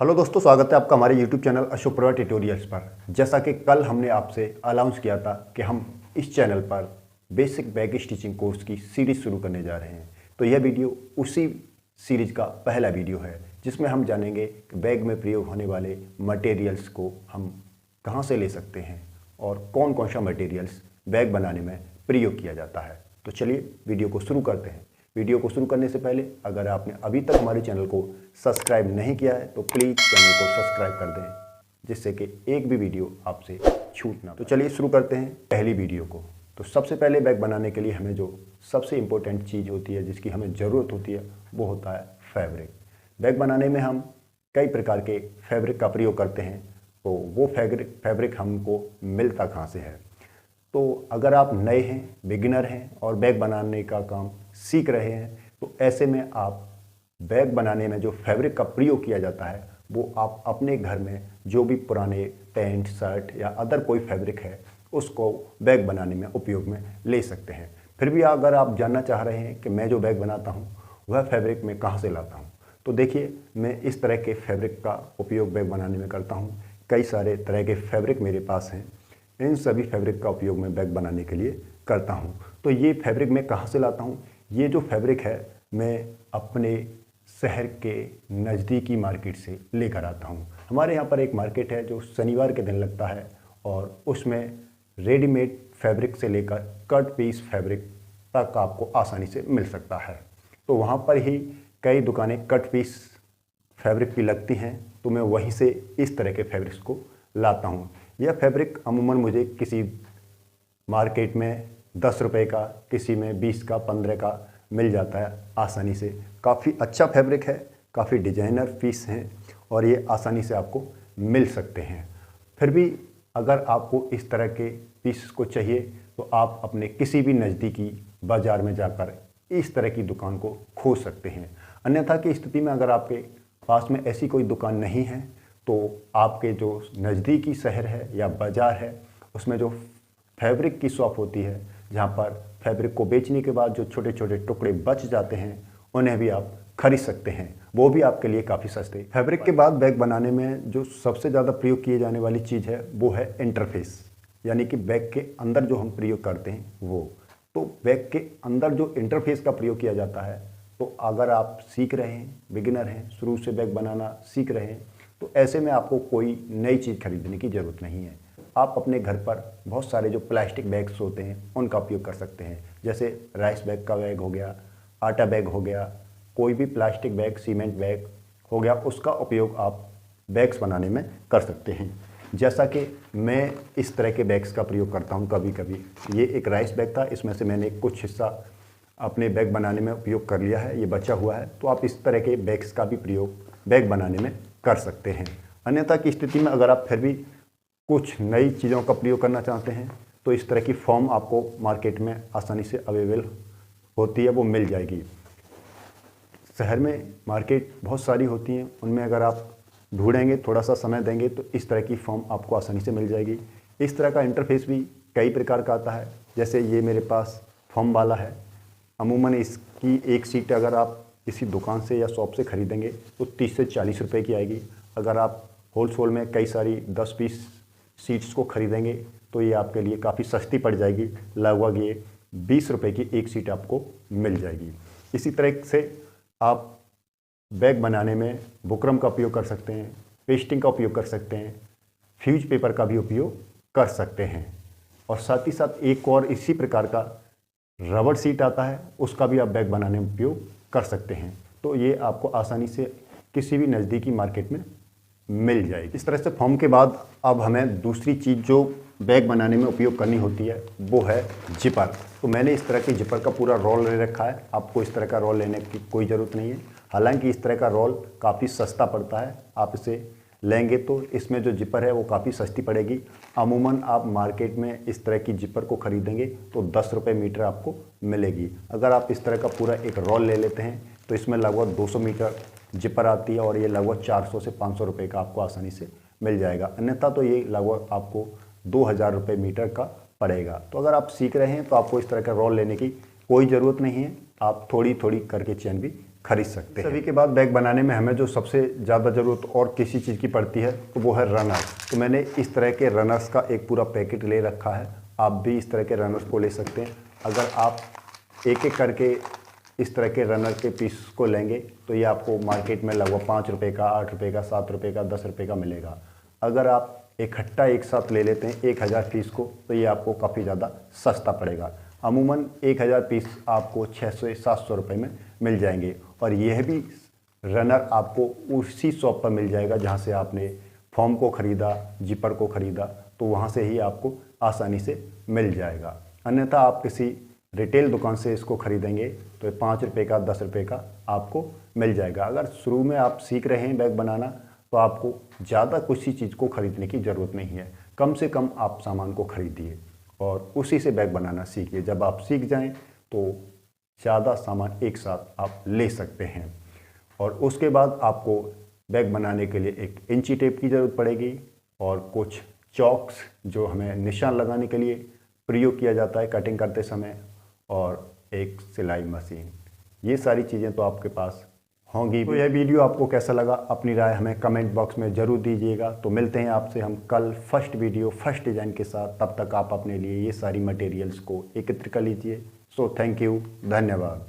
Hello दोस्तों, स्वागत है आपका हमारे YouTube channel Ashok Prabha tutorials पर। जैसा कि कल हमने आपसे अनाउंस किया था कि हम इस चैनल पर बेसिक बैग स्टिचिंग कोर्स की सीरीज़ शुरू करने जा रहे हैं। तो यह वीडियो उसी सीरीज़ का पहला वीडियो है जिसमें हम जानेंगे कि बैग में प्रयोग होने वाले मटेरियल्स को हम कहाँ से ले सकते हैं और कौन कौन सा मटेरियल्स बैग बनाने में प्रयोग किया जाता है। तो चलिए वीडियो को शुरू करते हैं। वीडियो को शुरू करने से पहले अगर आपने अभी तक हमारे चैनल को सब्सक्राइब नहीं किया है तो प्लीज़ चैनल को सब्सक्राइब कर दें, जिससे कि एक भी वीडियो आपसे छूट ना। तो चलिए शुरू करते हैं पहली वीडियो को। तो सबसे पहले बैग बनाने के लिए हमें जो सबसे इम्पोर्टेंट चीज़ होती है, जिसकी हमें ज़रूरत होती है, वो होता है फैब्रिक। बैग बनाने में हम कई प्रकार के फैब्रिक का प्रयोग करते हैं। तो वो फैब्रिक हमको मिलता कहाँ से है? तो अगर आप नए हैं, बिगिनर हैं और बैग बनाने का काम सीख रहे हैं, तो ऐसे में आप बैग बनाने में जो फैब्रिक का प्रयोग किया जाता है वो आप अपने घर में जो भी पुराने पैंट, शर्ट या अदर कोई फैब्रिक है उसको बैग बनाने में उपयोग में ले सकते हैं। फिर भी अगर आप जानना चाह रहे हैं कि मैं जो बैग बनाता हूँ वह फैब्रिक मैं कहाँ से लाता हूँ, तो देखिए, मैं इस तरह के फैब्रिक का उपयोग बैग बनाने में करता हूँ। कई सारे तरह के फैब्रिक मेरे पास हैं। इन सभी फैब्रिक का उपयोग मैं बैग बनाने के लिए करता हूँ। तो ये फैब्रिक मैं कहाँ से लाता हूँ? ये जो फैब्रिक है मैं अपने शहर के नज़दीकी मार्केट से लेकर आता हूँ। हमारे यहाँ पर एक मार्केट है जो शनिवार के दिन लगता है और उसमें रेडीमेड फैब्रिक से लेकर कट पीस फैब्रिक तक आपको आसानी से मिल सकता है। तो वहाँ पर ही कई दुकानें कट पीस फैब्रिक की लगती हैं, तो मैं वहीं से इस तरह के फैब्रिक्स को लाता हूँ। यह फैब्रिक अमूमन मुझे किसी मार्केट में 10 रुपये का, किसी में 20 का, 15 का मिल जाता है आसानी से। काफ़ी अच्छा फैब्रिक है, काफ़ी डिजाइनर पीस हैं और ये आसानी से आपको मिल सकते हैं। फिर भी अगर आपको इस तरह के पीस को चाहिए तो आप अपने किसी भी नज़दीकी बाज़ार में जाकर इस तरह की दुकान को खोज सकते हैं। अन्यथा की स्थिति में अगर आपके पास में ऐसी कोई दुकान नहीं है तो आपके जो नज़दीकी शहर है या बाज़ार है उसमें जो फैब्रिक की शॉप होती है, जहाँ पर फैब्रिक को बेचने के बाद जो छोटे छोटे टुकड़े बच जाते हैं उन्हें भी आप खरीद सकते हैं। वो भी आपके लिए काफ़ी सस्ते। फैब्रिक के बाद बैग बनाने में जो सबसे ज़्यादा प्रयोग किए जाने वाली चीज़ है वो है इंटरफेस, यानी कि बैग के अंदर जो हम प्रयोग करते हैं वो। तो बैग के अंदर जो इंटरफेस का प्रयोग किया जाता है, तो अगर आप सीख रहे हैं, बिगिनर हैं, शुरू से बैग बनाना सीख रहे हैं, तो ऐसे में आपको कोई नई चीज़ खरीदने की ज़रूरत नहीं है। आप अपने घर पर बहुत सारे जो प्लास्टिक बैग्स होते हैं उनका उपयोग कर सकते हैं। जैसे राइस बैग का बैग हो गया, आटा बैग हो गया, कोई भी प्लास्टिक बैग, सीमेंट बैग हो गया, उसका उपयोग आप बैग्स बनाने में कर सकते हैं। जैसा कि मैं इस तरह के बैग्स का प्रयोग करता हूं कभी कभी। ये एक राइस बैग था, इसमें से मैंने कुछ हिस्सा अपने बैग बनाने में उपयोग कर लिया है, ये बचा हुआ है। तो आप इस तरह के बैग्स का भी प्रयोग बैग बनाने में कर सकते हैं। अन्यथा की स्थिति में अगर आप फिर भी कुछ नई चीज़ों का प्रयोग करना चाहते हैं तो इस तरह की फॉर्म आपको मार्केट में आसानी से अवेलेबल होती है, वो मिल जाएगी। शहर में मार्केट बहुत सारी होती हैं, उनमें अगर आप ढूंढेंगे, थोड़ा सा समय देंगे तो इस तरह की फॉर्म आपको आसानी से मिल जाएगी। इस तरह का इंटरफेस भी कई प्रकार का आता है। जैसे ये मेरे पास फॉर्म वाला है। अमूमन इसकी एक सीट अगर आप किसी दुकान से या शॉप से खरीदेंगे तो 30 से 40 रुपए की आएगी। अगर आप होलसेल में कई सारी 10 पीस सीट्स को खरीदेंगे तो ये आपके लिए काफ़ी सस्ती पड़ जाएगी। लगभग ये 20 रुपए की एक सीट आपको मिल जाएगी। इसी तरह से आप बैग बनाने में बुकरम का उपयोग कर सकते हैं, पेस्टिंग का उपयोग कर सकते हैं, फ्यूज पेपर का भी उपयोग कर सकते हैं। और साथ ही साथ एक और इसी प्रकार का रबड़ सीट आता है, उसका भी आप बैग बनाने में उपयोग कर सकते हैं। तो ये आपको आसानी से किसी भी नज़दीकी मार्केट में मिल जाएगी। इस तरह से फॉर्म के बाद अब हमें दूसरी चीज़ जो बैग बनाने में उपयोग करनी होती है वो है जिपर। तो मैंने इस तरह के जिपर का पूरा रोल ले रखा है। आपको इस तरह का रोल लेने की कोई ज़रूरत नहीं है। हालांकि इस तरह का रोल काफ़ी सस्ता पड़ता है। आप इसे लेंगे तो इसमें जो जिपर है वो काफ़ी सस्ती पड़ेगी। अमूमन आप मार्केट में इस तरह की जिपर को ख़रीदेंगे तो 10 रुपये मीटर आपको मिलेगी। अगर आप इस तरह का पूरा एक रोल ले लेते हैं तो इसमें लगभग 200 मीटर जिपर आती है और ये लगभग 400 से 500 रुपये का आपको आसानी से मिल जाएगा। अन्यथा तो ये लगभग आपको 2000 रुपये मीटर का पड़ेगा। तो अगर आप सीख रहे हैं तो आपको इस तरह का रोल लेने की कोई ज़रूरत नहीं है। आप थोड़ी थोड़ी करके चेन भी खरीद सकते हैं। सभी के बाद बैग बनाने में हमें जो सबसे ज़्यादा ज़रूरत और किसी चीज़ की पड़ती है तो वो है रनर। तो मैंने इस तरह के रनर्स का एक पूरा पैकेट ले रखा है। आप भी इस तरह के रनर्स को ले सकते हैं। अगर आप एक एक करके इस तरह के रनर के पीस को लेंगे तो ये आपको मार्केट में लगभग 5 रुपये का, 8 रुपये का, 7 रुपये का, 10 रुपये का मिलेगा। अगर आप इकट्ठा एक साथ ले लेते हैं 1000 पीस को तो ये आपको काफ़ी ज़्यादा सस्ता पड़ेगा। अमूमन 1000 पीस आपको 600 से 700 रुपये में मिल जाएंगे। और यह भी रनर आपको उसी शॉप पर मिल जाएगा जहाँ से आपने फॉर्म को ख़रीदा, जिपर को ख़रीदा, तो वहाँ से ही आपको आसानी से मिल जाएगा। अन्यथा आप किसी रिटेल दुकान से इसको ख़रीदेंगे तो 5 रुपये का, 10 रुपये का आपको मिल जाएगा। अगर शुरू में आप सीख रहे हैं बैग बनाना तो आपको ज़्यादा किसी चीज़ को ख़रीदने की ज़रूरत नहीं है। कम से कम आप सामान को ख़रीदिए और उसी से बैग बनाना सीखिए। जब आप सीख जाएं तो ज़्यादा सामान एक साथ आप ले सकते हैं। और उसके बाद आपको बैग बनाने के लिए एक इंची टेप की ज़रूरत पड़ेगी और कुछ चॉक्स जो हमें निशान लगाने के लिए प्रयोग किया जाता है कटिंग करते समय, और एक सिलाई मशीन। ये सारी चीज़ें तो आपके पास होंगी। तो यह वीडियो आपको कैसा लगा अपनी राय हमें कमेंट बॉक्स में ज़रूर दीजिएगा। तो मिलते हैं आपसे हम कल फर्स्ट वीडियो फर्स्ट डिज़ाइन के साथ। तब तक आप अपने लिए ये सारी मटेरियल्स को एकत्र कर लीजिए। सो थैंक यू, धन्यवाद।